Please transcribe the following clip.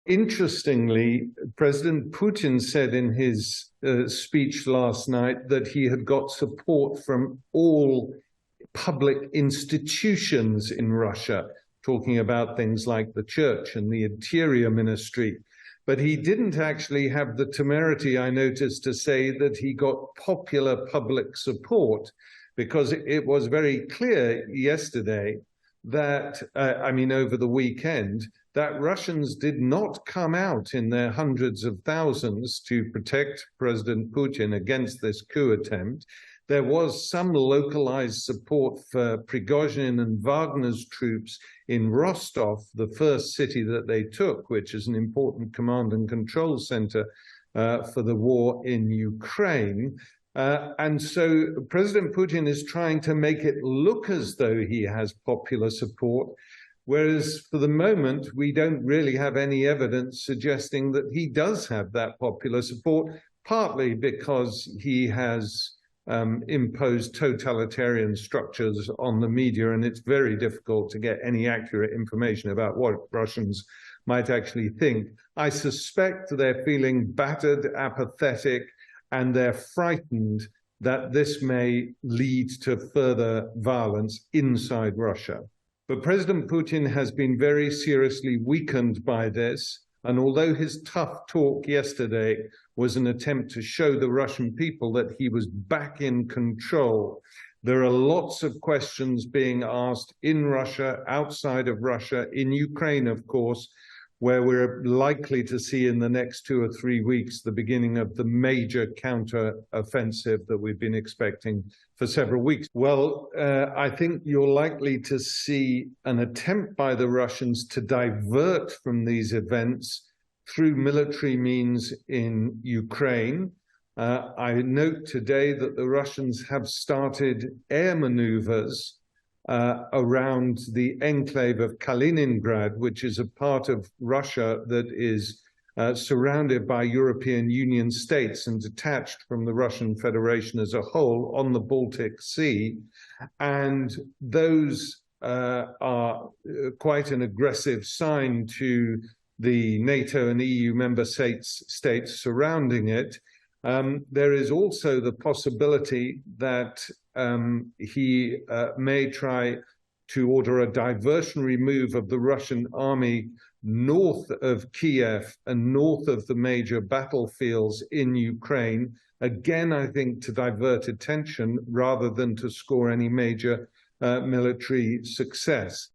Interestingly, President Putin said in his speech last night that he had got support from all public institutions in Russia, talking about things like the church and the Interior Ministry. But he didn't actually have the temerity, I noticed, to say that he got popular public support, because it was very clear yesterday that, over the weekend, that Russians did not come out in their hundreds of thousands to protect President Putin against this coup attempt. There was some localized support for Prigozhin and Wagner's troops in Rostov, the first city that they took, which is an important command and control center for the war in Ukraine. And so President Putin is trying to make it look as though he has popular support, whereas for the moment, we don't really have any evidence suggesting that he does have that popular support, partly because he has imposed totalitarian structures on the media, and it's very difficult to get any accurate information about what Russians might actually think. I suspect they're feeling battered, apathetic, and they're frightened that this may lead to further violence inside Russia. But President Putin has been very seriously weakened by this. And although his tough talk yesterday was an attempt to show the Russian people that he was back in control, there are lots of questions being asked in Russia, outside of Russia, in Ukraine, of course, where we're likely to see in the next 2 or 3 weeks the beginning of the major counter-offensive that we've been expecting for several weeks. Well, I think you're likely to see an attempt by the Russians to divert from these events through military means in Ukraine. I note today that the Russians have started air maneuvers around the enclave of Kaliningrad, which is a part of Russia that is surrounded by European Union states and detached from the Russian Federation as a whole on the Baltic Sea. And those are quite an aggressive sign to the NATO and EU member states surrounding it. There is also the possibility that he may try to order a diversionary move of the Russian army north of Kiev and north of the major battlefields in Ukraine, again, I think, to divert attention rather than to score any major military success.